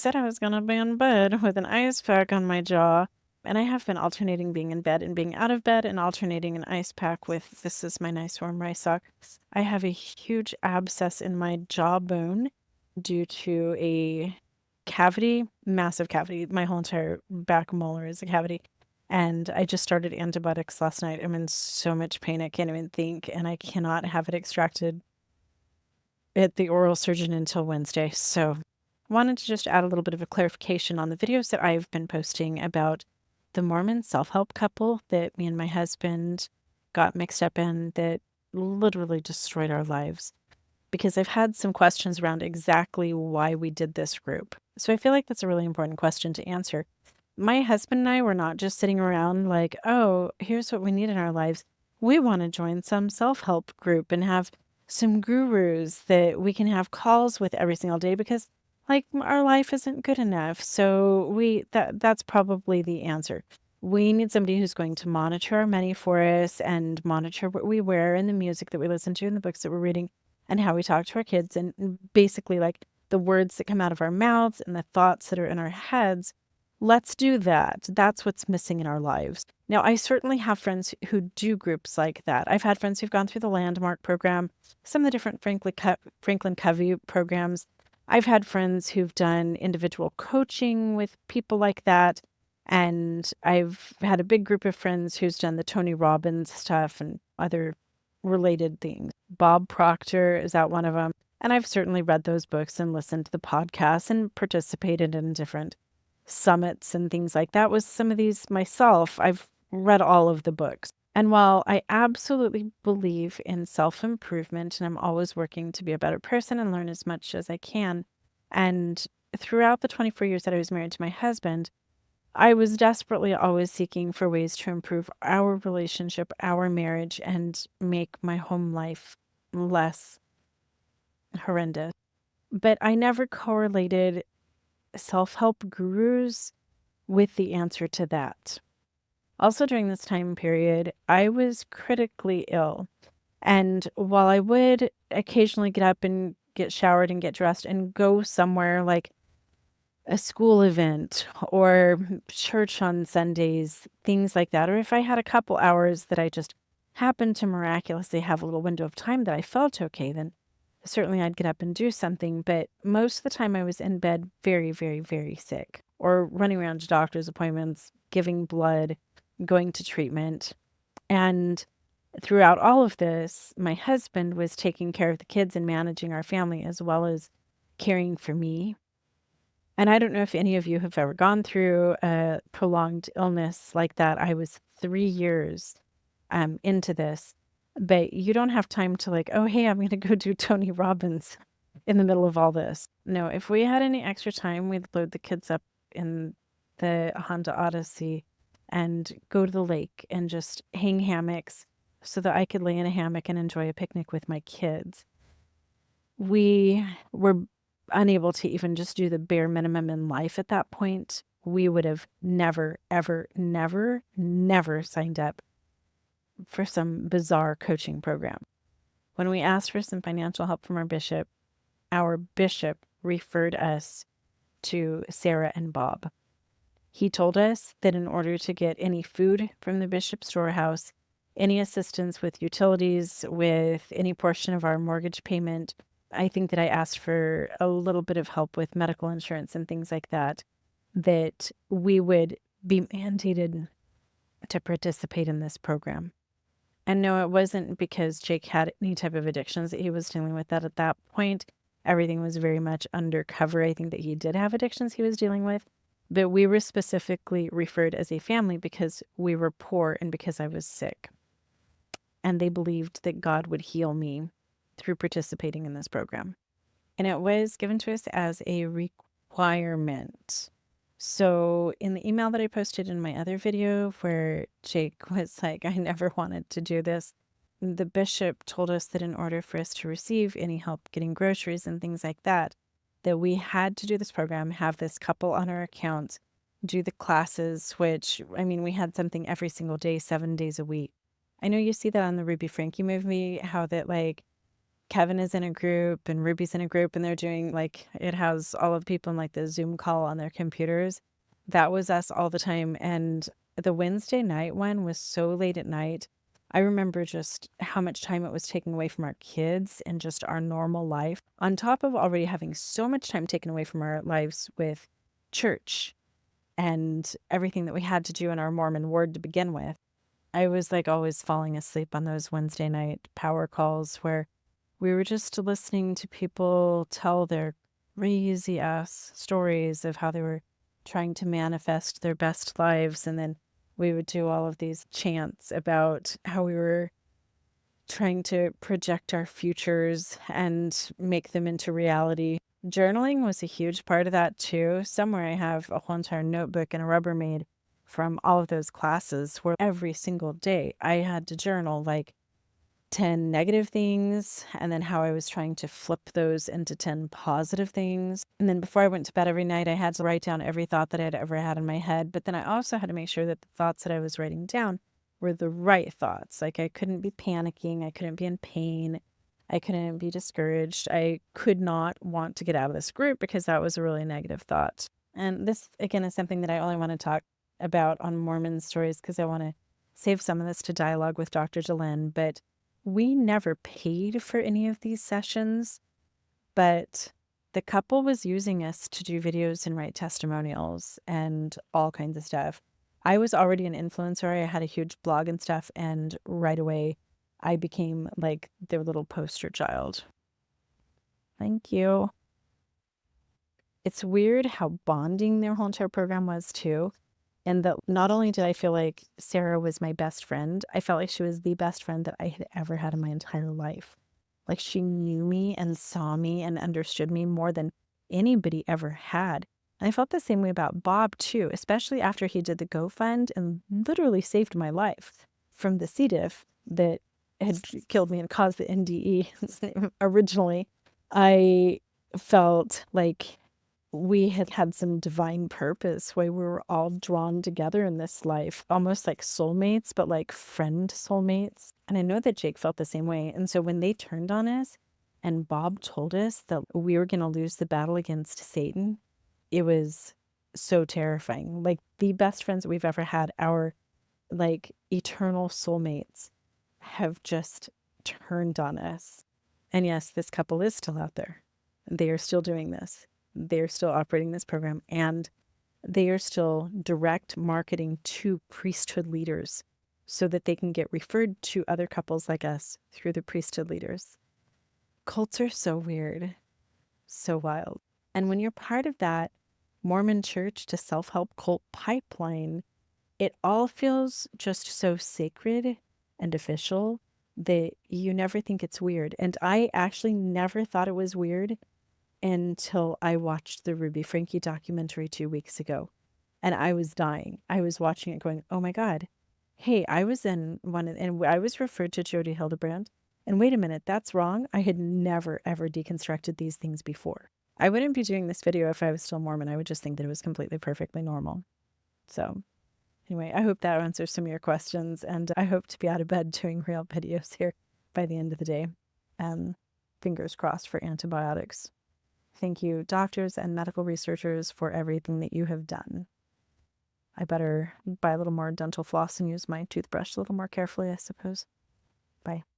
said I was going to be in bed with an ice pack on my jaw. And I have been alternating being in bed and being out of bed and alternating an ice pack with this is my nice warm rice sock. I have a huge abscess in my jawbone due to a cavity, massive cavity. My whole entire back molar is a cavity. And I just started antibiotics last night. I'm in so much pain I can't even think, and I cannot have it extracted at the oral surgeon until Wednesday. So wanted to just add a little bit of a clarification on the videos that I've been posting about the Mormon self-help couple that me and my husband got mixed up in that literally destroyed our lives. Because I've had some questions around exactly why we did this group. So I feel like that's a really important question to answer. My husband and I were not just sitting around like, oh, here's what we need in our lives. We want to join some self-help group and have some gurus that we can have calls with every single day because like our life isn't good enough. So that's probably the answer. We need somebody who's going to monitor our money for us and monitor what we wear and the music that we listen to and the books that we're reading and how we talk to our kids and basically like the words that come out of our mouths and the thoughts that are in our heads. Let's do that. That's what's missing in our lives. Now, I certainly have friends who do groups like that. I've had friends who've gone through the Landmark program, some of the different Franklin Covey programs. I've had friends who've done individual coaching with people like that. And I've had a big group of friends who's done the Tony Robbins stuff and other related things. Bob Proctor is out one of them. And I've certainly read those books and listened to the podcasts and participated in different summits and things like that with some of these myself. I've read all of the books. And while I absolutely believe in self-improvement and I'm always working to be a better person and learn as much as I can, and throughout the 24 years that I was married to my husband, I was desperately always seeking for ways to improve our relationship, our marriage, and make my home life less horrendous. But I never correlated self-help gurus with the answer to that. Also, during this time period, I was critically ill. And while I would occasionally get up and get showered and get dressed and go somewhere like a school event or church on Sundays, things like that, or if I had a couple hours that I just happened to miraculously have a little window of time that I felt okay, then certainly I'd get up and do something. But most of the time I was in bed very, very, very sick or running around to doctor's appointments, giving blood, going to treatment. And throughout all of this, my husband was taking care of the kids and managing our family as well as caring for me. And I don't know if any of you have ever gone through a prolonged illness like that. I was 3 years into this, but you don't have time to like, oh, hey, I'm going to go do Tony Robbins in the middle of all this. No, if we had any extra time, we'd load the kids up in the Honda Odyssey and go to the lake and just hang hammocks so that I could lay in a hammock and enjoy a picnic with my kids. We were unable to even just do the bare minimum in life at that point. We would have never, ever, never, never signed up for some bizarre coaching program. When we asked for some financial help from our bishop referred us to Sarah and Bob. He told us that in order to get any food from the bishop's storehouse, any assistance with utilities, with any portion of our mortgage payment, I think that I asked for a little bit of help with medical insurance and things like that, that we would be mandated to participate in this program. And no, it wasn't because Jake had any type of addictions that he was dealing with that at that point. Everything was very much undercover. I think that he did have addictions he was dealing with, but we were specifically referred as a family because we were poor and because I was sick. And they believed that God would heal me through participating in this program. And it was given to us as a requirement. So in the email that I posted in my other video where Jake was like, I never wanted to do this, the bishop told us that in order for us to receive any help getting groceries and things like that we had to do this program, have this couple on our account, do the classes, which, I mean, we had something every single day, 7 days a week. I know you see that on the Ruby Frankie movie, how that like Kevin is in a group and Ruby's in a group, and they're doing like, it has all of the people in like the Zoom call on their computers. That was us all the time. And the Wednesday night one was so late at night. I remember just how much time it was taking away from our kids and just our normal life, on top of already having so much time taken away from our lives with church and everything that we had to do in our Mormon ward to begin with. I was like always falling asleep on those Wednesday night power calls where we were just listening to people tell their crazy ass stories of how they were trying to manifest their best lives. And then we would do all of these chants about how we were trying to project our futures and make them into reality. Journaling was a huge part of that too. Somewhere I have a whole entire notebook and a Rubbermaid from all of those classes where every single day I had to journal like 10 negative things and then how I was trying to flip those into 10 positive things. And then before I went to bed every night, I had to write down every thought that I'd ever had in my head. But then I also had to make sure that the thoughts that I was writing down were the right thoughts. Like I couldn't be panicking, I couldn't be in pain, I couldn't be discouraged. I could not want to get out of this group because that was a really negative thought. And this, again, is something that I only want to talk about on Mormon stories because I want to save some of this to dialogue with Dr. Delenn. But we never paid for any of these sessions, but the couple was using us to do videos and write testimonials and all kinds of stuff. I was already an influencer. I had a huge blog and stuff, and right away I became like their little poster child. Thank you. It's weird how bonding their whole entire program was too. And that not only did I feel like Sarah was my best friend, I felt like she was the best friend that I had ever had in my entire life. Like she knew me and saw me and understood me more than anybody ever had. And I felt the same way about Bob too, especially after he did the GoFund and literally saved my life from the C. diff that had killed me and caused the NDE originally. I felt like we had had some divine purpose where we were all drawn together in this life, almost like soulmates, but like friend soulmates. And I know that Jake felt the same way. And so when they turned on us and Bob told us that we were going to lose the battle against Satan, it was so terrifying. Like the best friends that we've ever had, our like eternal soulmates, have just turned on us. And yes, this couple is still out there. They are still doing this. They're still operating this program, and they are still direct marketing to priesthood leaders so that they can get referred to other couples like us through the priesthood leaders. Cults are so weird, so wild. And when you're part of that Mormon church to self-help cult pipeline, it all feels just so sacred and official that you never think it's weird. And I actually never thought it was weird until I watched the Ruby Frankie documentary 2 weeks ago. And I was dying. I was watching it going, oh my God. Hey, I was in one, and I was referred to Jody Hildebrand. And wait a minute, that's wrong. I had never, ever deconstructed these things before. I wouldn't be doing this video if I was still Mormon. I would just think that it was completely, perfectly normal. So anyway, I hope that answers some of your questions. And I hope to be out of bed doing real videos here by the end of the day. Fingers crossed for antibiotics. Thank you, doctors and medical researchers, for everything that you have done. I better buy a little more dental floss and use my toothbrush a little more carefully, I suppose. Bye.